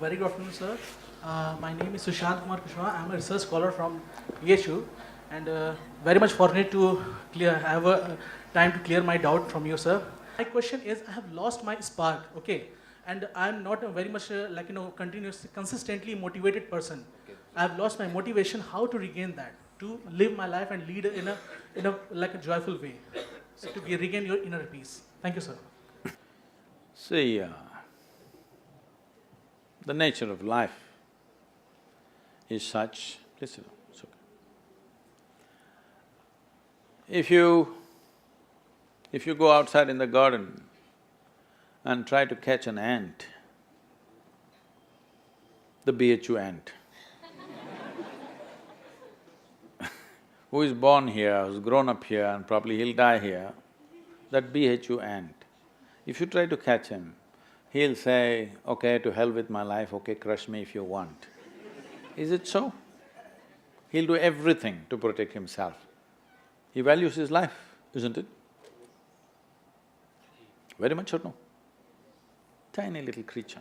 Very good afternoon, sir. My name is Sushant Kumar Kushwaha. I am a research scholar from BHU, and very much fortunate to have a time to clear my doubt from you, sir. My question is, I have lost my spark, okay, and I am not a very much continuous, consistently motivated person. I have lost my motivation. How to regain that? To live my life and lead in a like a joyful way, so to regain your inner peace. Thank you, sir. See, the nature of life is such… Please sit down, it's okay. If you go outside in the garden and try to catch an ant, the BHU ant, who is born here, who's grown up here and probably he'll die here, that BHU ant, if you try to catch him, he'll say, okay, to hell with my life, okay, crush me if you want. Is it so? He'll do everything to protect himself. He values his life, isn't it? Very much or no? Tiny little creature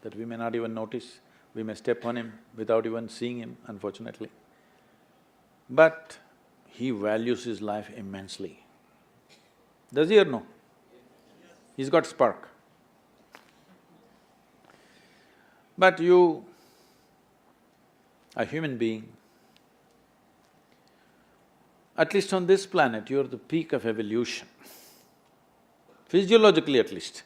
that we may not even notice, we may step on him without even seeing him, unfortunately. But he values his life immensely. Does he or no? He's got spark. But you, a human being, at least on this planet, you're the peak of evolution, physiologically at least.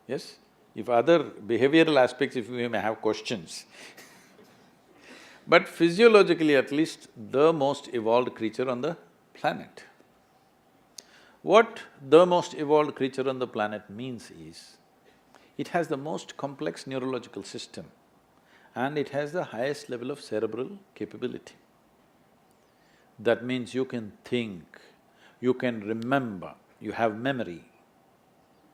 Yes? If other behavioral aspects, if we may have questions but physiologically at least, the most evolved creature on the planet. What the most evolved creature on the planet means is, it has the most complex neurological system and it has the highest level of cerebral capability. That means you can think, you can remember, you have memory.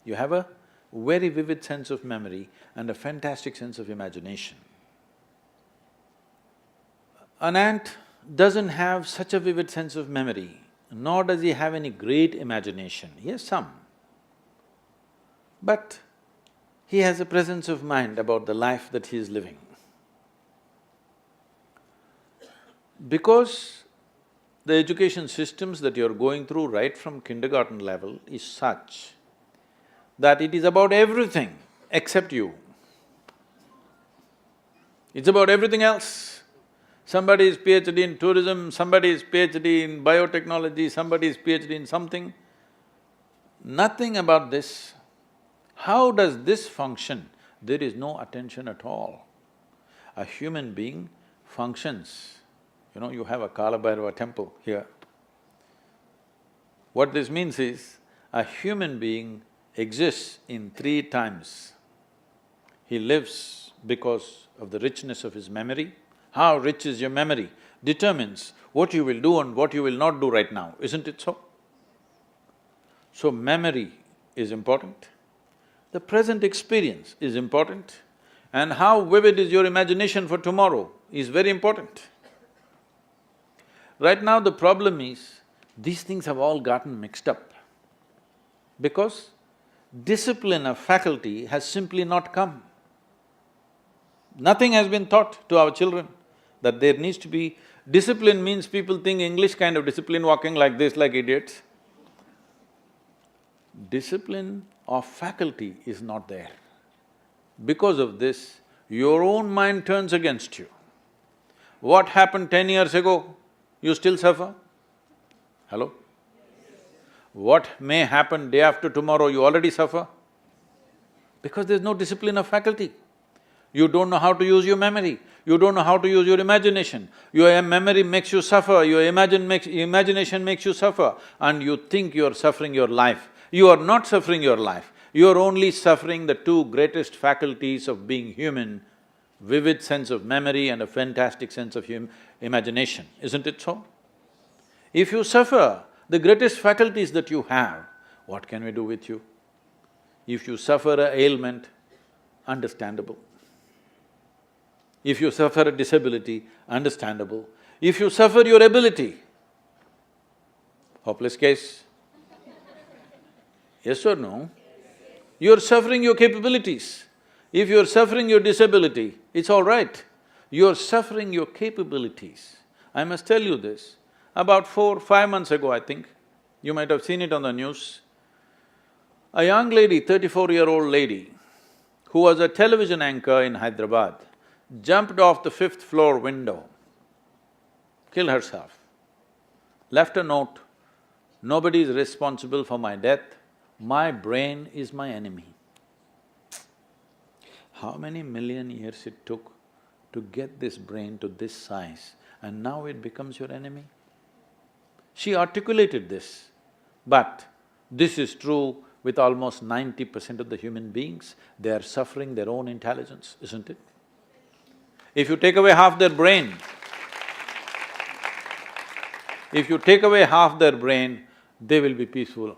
You have a very vivid sense of memory and a fantastic sense of imagination. An ant doesn't have such a vivid sense of memory, nor does he have any great imagination. He has some. But he has a presence of mind about the life that he is living. Because the education systems that you're going through right from kindergarten level is such that it is about everything except you. It's about everything else. Somebody is PhD in tourism, somebody is PhD in biotechnology, somebody is PhD in something. Nothing about this. How does this function? There is no attention at all. A human being functions. You have a Kala Bhairava temple here. What this means is, a human being exists in three times. He lives because of the richness of his memory. How rich is your memory determines what you will do and what you will not do right now, isn't it so? So memory is important, the present experience is important, and how vivid is your imagination for tomorrow is very important. Right now the problem is, these things have all gotten mixed up because discipline of faculty has simply not come. Nothing has been taught to our children that there needs to be… Discipline means people think English kind of discipline, walking like this like idiots. Discipline of faculty is not there. Because of this, your own mind turns against you. What happened 10 years ago, you still suffer? Hello? What may happen day after tomorrow, you already suffer? Because there's no discipline of faculty. You don't know how to use your memory, you don't know how to use your imagination. Your memory makes you suffer, your imagination makes you suffer, and you think you're suffering your life. You are not suffering your life, you're only suffering the two greatest faculties of being human, vivid sense of memory and a fantastic sense of imagination, isn't it so? If you suffer the greatest faculties that you have, what can we do with you? If you suffer an ailment, understandable. If you suffer a disability, understandable. If you suffer your ability, hopeless case. Yes or no? You're suffering your capabilities. If you're suffering your disability, it's all right. You're suffering your capabilities. I must tell you this, about 4, 5 months ago, I think, you might have seen it on the news, a young lady, 34-year-old lady, who was a television anchor in Hyderabad, jumped off the 5th-floor window, killed herself, left a note, "Nobody is responsible for my death, my brain is my enemy." How many million years it took to get this brain to this size, and now it becomes your enemy? She articulated this, but this is true with almost 90% of the human beings. They are suffering their own intelligence, isn't it? If you take away half their brain, if you take away half their brain, they will be peaceful.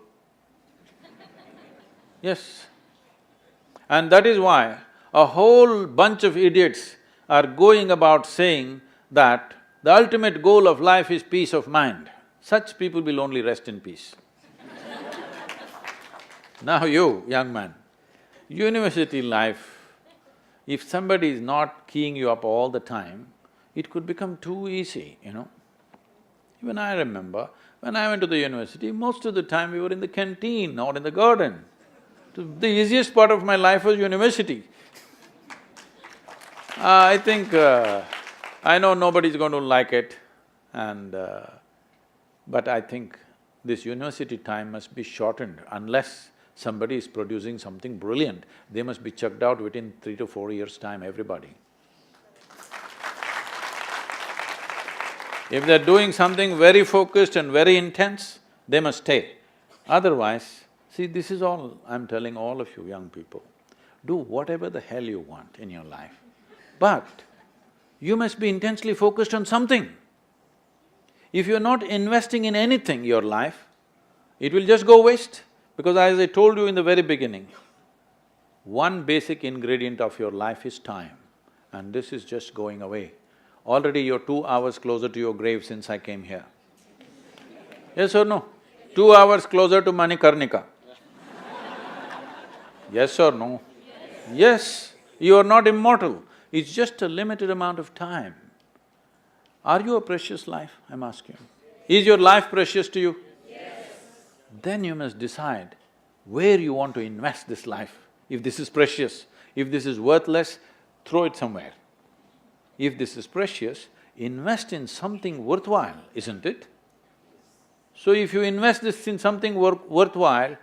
Yes. And that is why a whole bunch of idiots are going about saying that the ultimate goal of life is peace of mind. Such people will only rest in peace. Now you, young man, university life, if somebody is not keying you up all the time, it could become too easy, you know. Even I remember, when I went to the university, most of the time we were in the canteen or in the garden. The easiest part of my life was university. I think… I know nobody's going to like it but I think this university time must be shortened unless somebody is producing something brilliant. They must be chucked out within 3 to 4 years' time, everybody. If they're doing something very focused and very intense, they must stay. Otherwise, see, this is all I'm telling all of you young people. Do whatever the hell you want in your life, but you must be intensely focused on something. If you're not investing in anything, your life, it will just go waste. Because as I told you in the very beginning, one basic ingredient of your life is time, and this is just going away. Already you're 2 hours closer to your grave since I came here. Yes or no? 2 hours closer to Manikarnika. Yes or no? Yes, you are not immortal, it's just a limited amount of time. Are you a precious life, I'm asking you? Is your life precious to you? Yes. Then you must decide where you want to invest this life. If this is precious, if this is worthless, throw it somewhere. If this is precious, invest in something worthwhile, isn't it? So if you invest this in something worthwhile,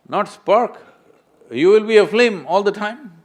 not spark, you will be aflame all the time.